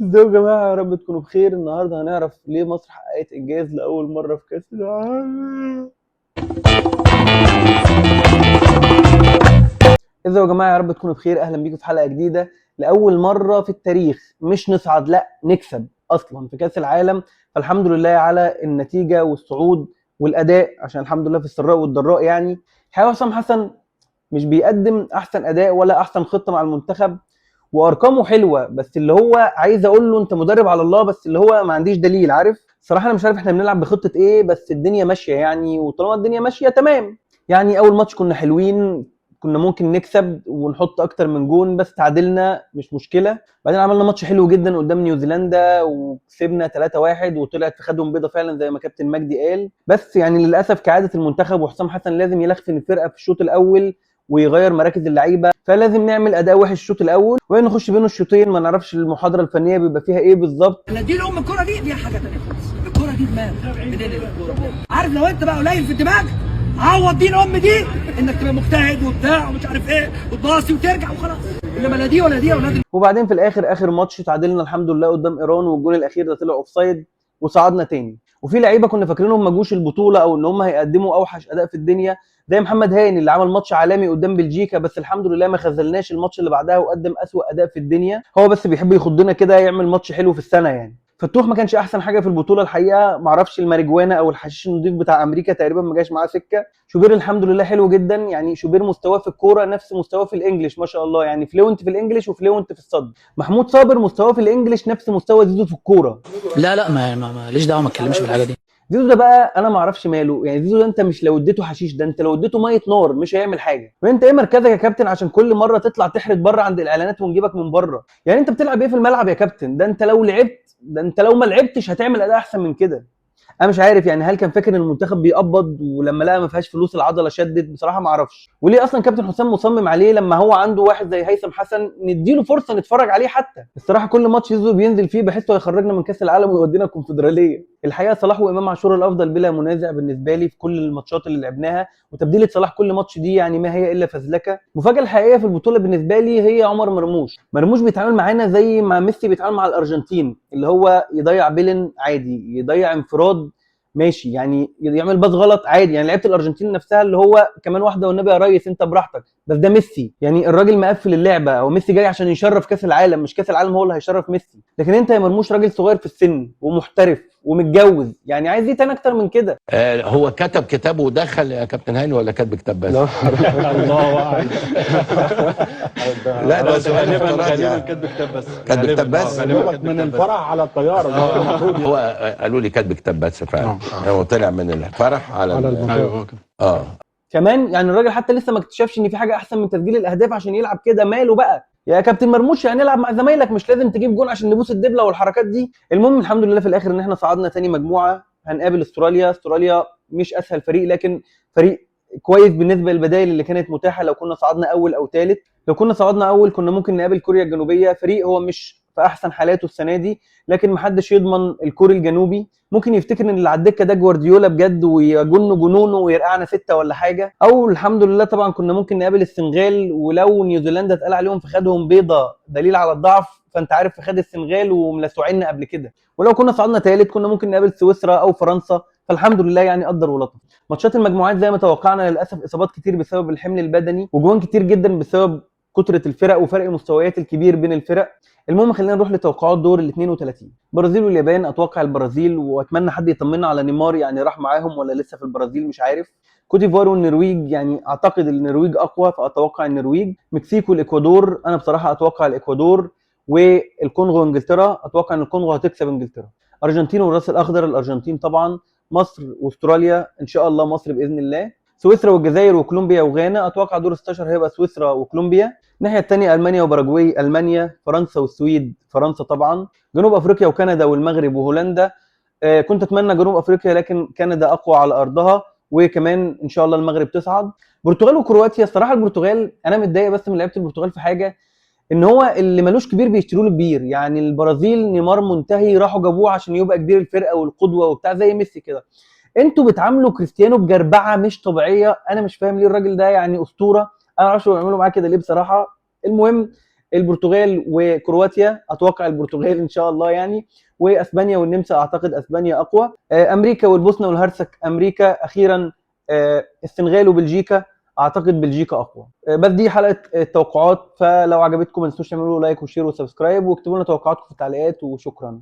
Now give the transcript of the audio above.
ازيكم يا جماعة، يا رب تكونوا بخير. النهاردة هنعرف ليه مصر حققت إنجاز لأول مرة في كأس العالم. ازيكم يا جماعة، يا رب تكونوا بخير. أهلا بيكم في حلقة جديدة. لأول مرة في التاريخ مش نصعد، لأ نكسب أصلا في كأس العالم. فالحمد لله على النتيجة والصعود والأداء، عشان الحمد لله في السراء والضراء. يعني الحقيقة حسام حسن مش بيقدم أحسن أداء ولا أحسن خطة مع المنتخب، وارقامه حلوه، بس اللي هو عايز اقول له انت مدرب على الله، بس اللي هو ما عنديش دليل. عارف الصراحه انا مش عارف احنا بنلعب بخطه ايه، بس الدنيا ماشيه يعني، وطالما الدنيا ماشيه تمام. يعني اول ماتش كنا حلوين، كنا ممكن نكسب ونحط اكتر من جون، بس تعادلنا مش مشكله. بعدين عملنا ماتش حلو جدا قدام نيوزيلندا وكسبنا 3-1، وطلعت في خدهم بيضه فعلا زي ما كابتن مجدي قال. بس يعني للاسف كعاده المنتخب وحسام حسن لازم يلخفن الفرقه في الشوط الاول ويغير مراكز اللعيبه، فلازم نعمل اداء وحش الشوط الاول وبعدين نخش بين الشوطين ما نعرفش المحاضره الفنيه بيبقى فيها ايه بالظبط. انا دي الام الكوره دي حاجه ثانيه خالص. الكوره دي دماغ منين الكوره؟ عارف لو انت بقى قليل في الدماغ عوض دي الام دي انك تبقى مجتهد وبتاع ومش عارف ايه وتباصي وترجع وخلاص، انما لا دي ولا دي ولا دي. وبعدين في الاخر اخر ماتش تعادلنا الحمد لله قدام ايران، والجون الاخير ده طلع اوفسايد وصعدنا تاني. وفي لعيبه كنا فاكرينهم ما جوش البطوله او ان هم هيقدموا اوحش اداء في الدنيا، زي محمد هاني اللي عمل ماتش عالمي قدام بلجيكا، بس الحمد لله ما خذلناش الماتش اللي بعدها وقدم اسوأ اداء في الدنيا. هو بس بيحب يخضنا كده يعمل ماتش حلو في السنه يعني. فتوح ما كانش احسن حاجه في البطوله الحقيقه، ما اعرفش الماريجوانا او الحشيش النضيف بتاع امريكا تقريبا ما جاش معاه سكه. شوبير الحمد لله حلو جدا، يعني شوبير مستواه في الكوره نفس مستواه في الانجليش ما شاء الله، يعني فلوينت في الانجليش وفلوينت في الصد. محمود صابر مستواه في الانجليش نفس مستوى زيزو في الكوره. لا ماليش دعوه، ما اتكلمش في الحاجه دي. زيزو ده بقى انا ما اعرفش ماله، يعني زيزو ده انت مش لو اديته حشيش، ده انت لو اديته ميه نار مش هيعمل حاجه. وانت ايه مركزك يا كابتن عشان كل مره تطلع تحرد بره عند الاعلانات ونجيبك من بره؟ يعني انت بتلعب ايه في الملعب يا كابتن؟ ده انت لو لعبت، ده انت لو ما لعبتش هتعمل اداء احسن من كده. انا مش عارف يعني، هل كان فاكر ان المنتخب بيقبض ولما لقى ما فيهاش فلوس العضله شدت؟ بصراحه ما اعرفش. وليه اصلا كابتن حسام مصمم عليه لما هو عنده واحد زي هيثم حسن؟ نديله فرصه نتفرج عليه. حتى الصراحه كل ماتش يزو بينزل فيه بحسه هيخرجنا من كاس العالم ويودينا الكونفدراليه. الحقيقه صلاح وامام عاشور الافضل بلا منازع بالنسبه لي في كل الماتشات اللي لعبناها، وتبديله صلاح كل ماتش دي يعني ما هي الا فزلكه. المفاجاه الحقيقيه في البطوله بالنسبه لي هي عمر مرموش. مرموش بيتعامل معانا زي ما ميسي بيتعامل مع الارجنتين، اللي هو يضيع بيلن عادي، يضيع انفراد ماشي، يعني يعمل باص غلط عادي. يعني لعيبه الارجنتين نفسها اللي هو كمان واحده والنبي يا ريس انت براحتك، بس ده ميسي، يعني الراجل مقفل اللعبه، او ميسي جاي عشان يشرف كاس العالم، مش كاس العالم هو اللي هيشرف ميسي. لكن انت يا مرموش راجل صغير في السن ومحترف ومتجوز، يعني عايز ايه تاني اكتر من كده؟ هو كتب كتابه ودخل يا كابتن هاني ولا كاتب كتاب بس؟ الله اعلم. لا ده سؤال غالبا افتراضي يعني. كاتب كتاب بس. كاتب كتاب بس؟ من الفرح على الطياره المفروض هو قالوا لي كاتب كتاب بس فعلا. هو طلع من الفرح على ايوه اه كمان يعني الراجل حتى لسه ما اكتشفش ان في حاجه احسن من تسجيل الاهداف عشان يلعب كده. ماله بقى يا كابتن مرموش؟ يعني العب مع زمايلك، مش لازم تجيب جون عشان نبوس الدبله والحركات دي. المهم الحمد لله في الاخر ان احنا صعدنا تاني مجموعه، هنقابل استراليا. استراليا مش اسهل فريق، لكن فريق كويس بالنسبه للبدائل اللي كانت متاحه. لو كنا صعدنا اول او ثالث، لو كنا صعدنا اول كنا ممكن نقابل كوريا الجنوبيه، فريق هو مش في احسن حالاته السنه دي، لكن محدش يضمن الكوري الجنوبي. ممكن يفتكر ان اللي على الدكه ده جوارديولا بجد ويجن جنونه ويرقعنا 6 ولا حاجه. او الحمد لله طبعا كنا ممكن نقابل السنغال، ولو نيوزيلندا اتقال عليهم في خدهم بيضه دليل على الضعف، فانت عارف في خد السنغال وملسوعنا قبل كده. ولو كنا صعدنا ثالث كنا ممكن نقابل سويسرا او فرنسا. فالحمد لله يعني قدر ولطف. ماتشات المجموعات زي ما توقعنا للاسف اصابات كتير بسبب الحمل البدني، وجوان كتير جدا بسبب كتره الفرق وفرق المستويات الكبير بين الفرق. المهم خلينا نروح لتوقعات دور ال 32. البرازيل واليابان، اتوقع البرازيل، واتمنى حد يطمنا على نيمار، يعني راح معاهم ولا لسه في البرازيل مش عارف. كوت ديفوار والنرويج، يعني اعتقد النرويج اقوى فاتوقع النرويج. مكسيك والاكوادور، انا بصراحه اتوقع الاكوادور. والكونغو وانجلترا، اتوقع ان الكونغو هتكسب انجلترا. ارجنتين والراس الاخضر، الارجنتين طبعا. مصر واستراليا، ان شاء الله مصر باذن الله. سويسرا والجزائر وكولومبيا وغانا، اتوقع دور 16 هيبقى سويسرا وكولومبيا. الناحيه الثانيه المانيا وباراجواي، المانيا. فرنسا والسويد، فرنسا طبعا. جنوب افريقيا وكندا والمغرب وهولندا. كنت اتمنى جنوب افريقيا لكن كندا اقوى على ارضها، وكمان ان شاء الله المغرب تصعد. البرتغال وكرواتيا، الصراحه البرتغال انا متضايق بس من لعيبه البرتغال في حاجه، ان هو اللي ملوش كبير بيشتروا له كبير. يعني البرازيل نيمار منتهي راحوا جابوه عشان يبقى كبير الفرقه والقدوه وبتاع زي ميسي كده. انتوا بتعاملوا كريستيانو بجربعه مش طبيعيه، انا مش فاهم ليه الراجل ده يعني اسطوره. انا ما اعرفش بيعملوا معاه كده ليه بصراحه. المهم البرتغال وكرواتيا، اتوقع البرتغال ان شاء الله يعني، واسبانيا والنمسا اعتقد اسبانيا اقوى. امريكا والبوسنه والهرسك امريكا، اخيرا السنغال وبلجيكا اعتقد بلجيكا اقوى. بس دي حلقه التوقعات، فلو عجبتكم ما تنسوش تعملوا لايك وشير وسبسكرايب، واكتبوا لنا توقعاتكم في التعليقات، وشكرا.